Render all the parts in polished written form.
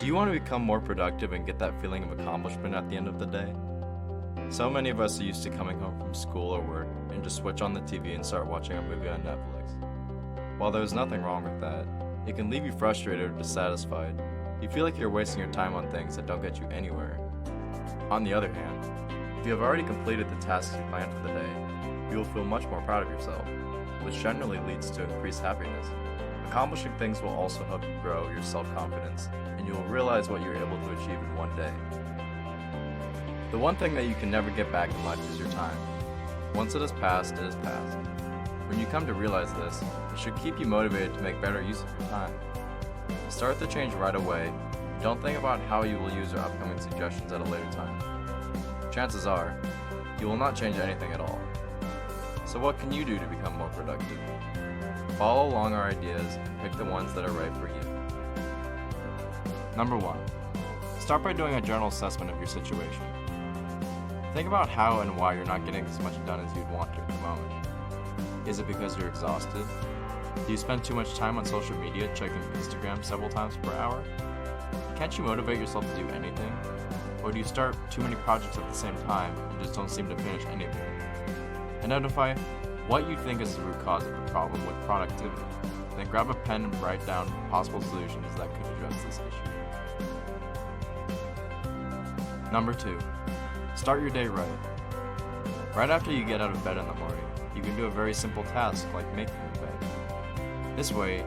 Do you want to become more productive and get that feeling of accomplishment at the end of the day? So many of us are used to coming home from school or work and just switch on the TV and start watching a movie on Netflix. While there's nothing wrong with that, it can leave you frustrated or dissatisfied. You feel like you're wasting your time on things that don't get you anywhere. On the other hand, if you have already completed the tasks you planned for the day, you will feel much more proud of yourself, which generally leads to increased happiness. Accomplishing things will also help you grow your self-confidence, and you will realize what you're able to achieve in one day. The one thing that you can never get back in life is your time. Once it is past, it is past. When you come to realize this, it should keep you motivated to make better use of your time. Start the change right away. Don't think about how you will use your upcoming suggestions at a later time. Chances are, you will not change anything at all. So what can you do to become more productive? Follow along our ideas and pick the ones that are right for you. Number 1. Start by doing a journal assessment of your situation. Think about how and why you're not getting as much done as you'd want to at the moment. Is it because you're exhausted? Do you spend too much time on social media checking Instagram several times per hour? Can't you motivate yourself to do anything? Or do you start too many projects at the same time and just don't seem to finish any of them? Identify what you think is the root cause of the problem with productivity. Then grab a pen and write down possible solutions that could address this issue. Number 2. Start your day right. Right after you get out of bed in the morning, you can do a very simple task like making your bed. This way,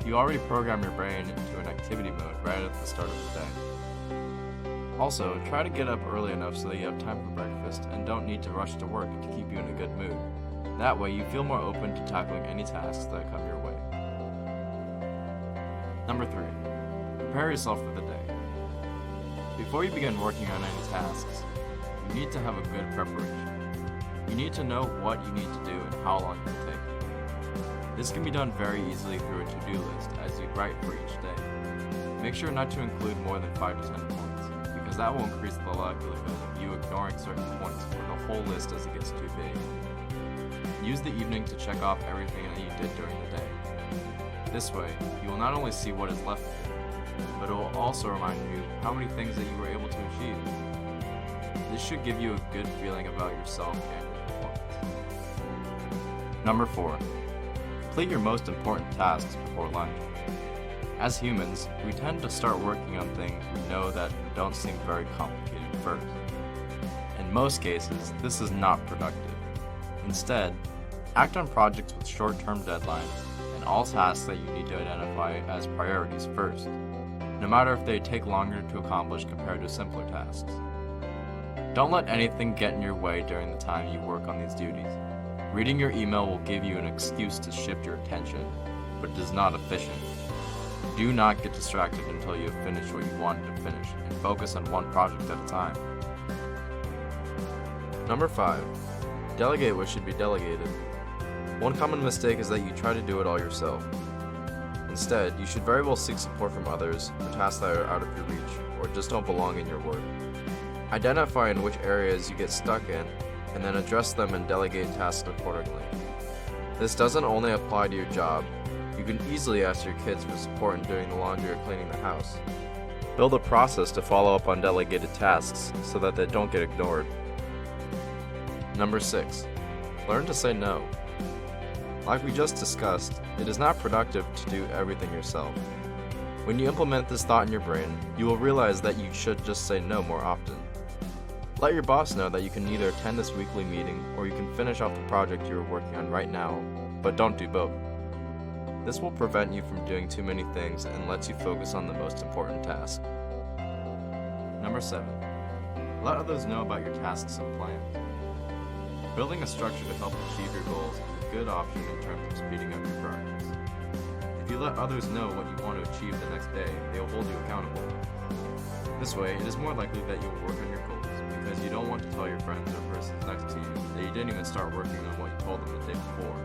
you already program your brain into an activity mode right at the start of the day. Also, try to get up early enough so that you have time for breakfast and don't need to rush to work to keep you in a good mood. That way, you feel more open to tackling any tasks that come your way. Number 3. Prepare yourself for the day. Before you begin working on any tasks, you need to have a good preparation. You need to know what you need to do and how long it will take. This can be done very easily through a to-do list as you write for each day. Make sure not to include more than 5 to 10 points, because that will increase the likelihood of you ignoring certain points for the whole list as it gets too big. Use the evening to check off everything that you did during the day. This way, you will not only see what is left of it, but it will also remind you how many things that you were able to achieve. This should give you a good feeling about yourself and your performance. Number 4. Complete your most important tasks before lunch. As humans, we tend to start working on things we know that don't seem very complicated first. In most cases, this is not productive. Instead, act on projects with short-term deadlines and all tasks that you need to identify as priorities first, no matter if they take longer to accomplish compared to simpler tasks. Don't let anything get in your way during the time you work on these duties. Reading your email will give you an excuse to shift your attention, but it is not efficient. Do not get distracted until you have finished what you wanted to finish, and focus on one project at a time. Number 5. Delegate what should be delegated. One common mistake is that you try to do it all yourself. Instead, you should very well seek support from others for tasks that are out of your reach or just don't belong in your work. Identify in which areas you get stuck in, and then address them and delegate tasks accordingly. This doesn't only apply to your job. You can easily ask your kids for support in doing the laundry or cleaning the house. Build a process to follow up on delegated tasks so that they don't get ignored. Number 6. Learn to say no. Like we just discussed, it is not productive to do everything yourself. When you implement this thought in your brain, you will realize that you should just say no more often. Let your boss know that you can either attend this weekly meeting or you can finish off the project you are working on right now, but don't do both. This will prevent you from doing too many things and lets you focus on the most important task. Number 7. Let others know about your tasks and plans. Building a structure to help achieve your goals is a good option in terms of speeding up your progress. If you let others know what you want to achieve the next day, they will hold you accountable. This way, it is more likely that you will work on your goals, because you don't want to tell your friends or persons next to you that you didn't even start working on what you told them the day before.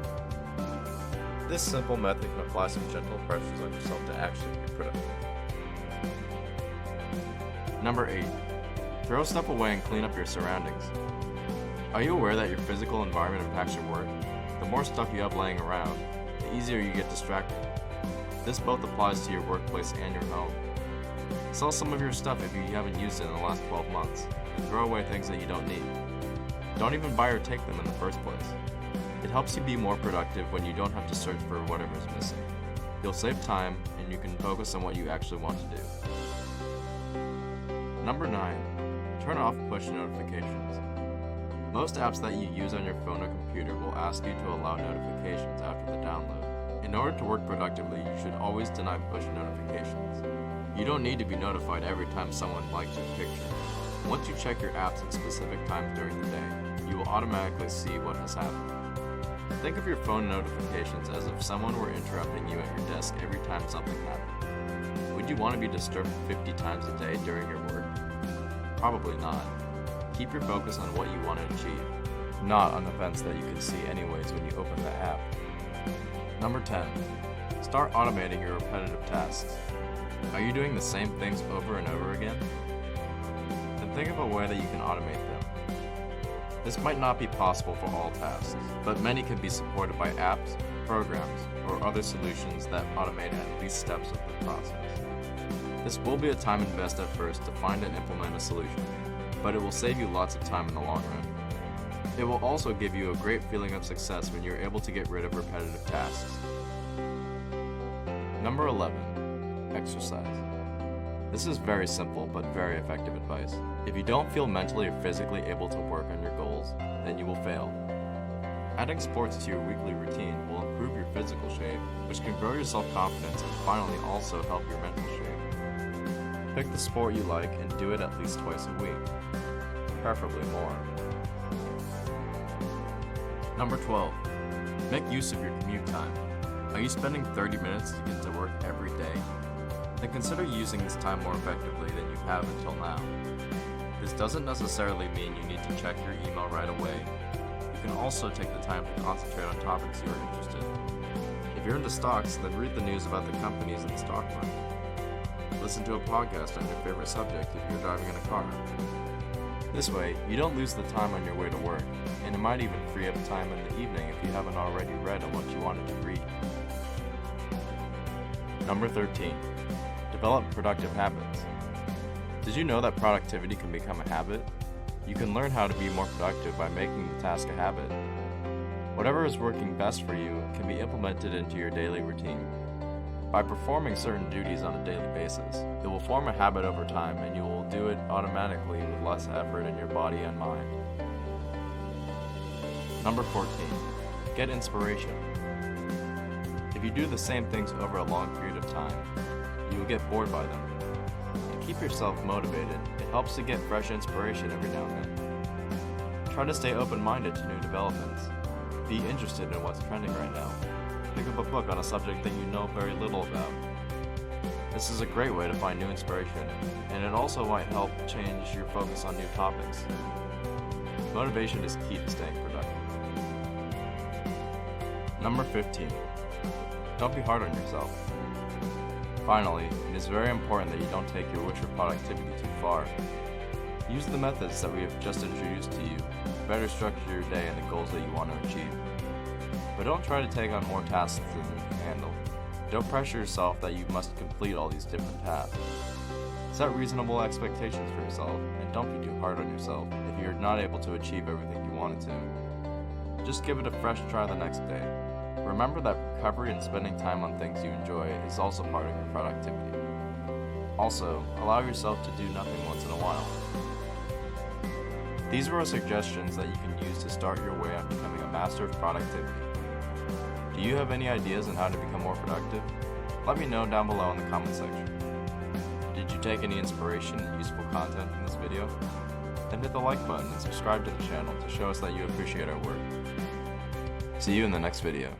This simple method can apply some gentle pressures on yourself to actually be productive. Number 8. Throw stuff away and clean up your surroundings. Are you aware that your physical environment impacts your work? The more stuff you have laying around, the easier you get distracted. This both applies to your workplace and your home. Sell some of your stuff if you haven't used it in the last 12 months, and throw away things that you don't need. Don't even buy or take them in the first place. It helps you be more productive when you don't have to search for whatever's missing. You'll save time, and you can focus on what you actually want to do. Number 9. Turn off push notifications. Most apps that you use on your phone or computer will ask you to allow notifications after the download. In order to work productively, you should always deny push notifications. You don't need to be notified every time someone likes your picture. Once you check your apps at specific times during the day, you will automatically see what has happened. Think of your phone notifications as if someone were interrupting you at your desk every time something happened. Would you want to be disturbed 50 times a day during your work? Probably not. Keep your focus on what you want to achieve, not on events that you can see anyways when you open the app. Number 10. Start automating your repetitive tasks. Are you doing the same things over and over again? Then think of a way that you can automate them. This might not be possible for all tasks, but many can be supported by apps, programs, or other solutions that automate at least steps of the process. This will be a time invest at first to find and implement a solution, but it will save you lots of time in the long run. It will also give you a great feeling of success when you're able to get rid of repetitive tasks. Number 11. Exercise. This is very simple but very effective advice. If you don't feel mentally or physically able to work on your goals, then you will fail. Adding sports to your weekly routine will improve your physical shape, which can grow your self-confidence and finally also help your mental shape. Pick the sport you like and do it at least twice a week, preferably more. Number 12. Make use of your commute time. Are you spending 30 minutes to get to work every day? Then consider using this time more effectively than you have until now. This doesn't necessarily mean you need to check your email right away. You can also take the time to concentrate on topics you are interested in. If you're into stocks, then read the news about the companies in the stock market. Listen to a podcast on your favorite subject if you're driving in a car. This way, you don't lose the time on your way to work, and it might even free up time in the evening if you haven't already read on what you wanted to read. Number 13. Develop productive habits. Did you know that productivity can become a habit? You can learn how to be more productive by making the task a habit. Whatever is working best for you can be implemented into your daily routine. By performing certain duties on a daily basis, it will form a habit over time and you will do it automatically with less effort in your body and mind. Number 14. Get inspiration. If you do the same things over a long period of time, you will get bored by them. To keep yourself motivated, it helps to get fresh inspiration every now and then. Try to stay open-minded to new developments. Be interested in what's trending right now. Pick up a book on a subject that you know very little about. This is a great way to find new inspiration, and it also might help change your focus on new topics. Motivation is key to staying productive. Number 15. Don't be hard on yourself. Finally, it is very important that you don't take your wish for productivity too far. Use the methods that we have just introduced to you to better structure your day and the goals that you want to achieve. But don't try to take on more tasks than you can handle. Don't pressure yourself that you must complete all these different tasks. Set reasonable expectations for yourself, and don't be too hard on yourself if you're not able to achieve everything you wanted to. Just give it a fresh try the next day. Remember that recovery and spending time on things you enjoy is also part of your productivity. Also, allow yourself to do nothing once in a while. These were suggestions that you can use to start your way on becoming a master of productivity. Do you have any ideas on how to become more productive? Let me know down below in the comment section. Did you take any inspiration and useful content from this video? Then hit the like button and subscribe to the channel to show us that you appreciate our work. See you in the next video.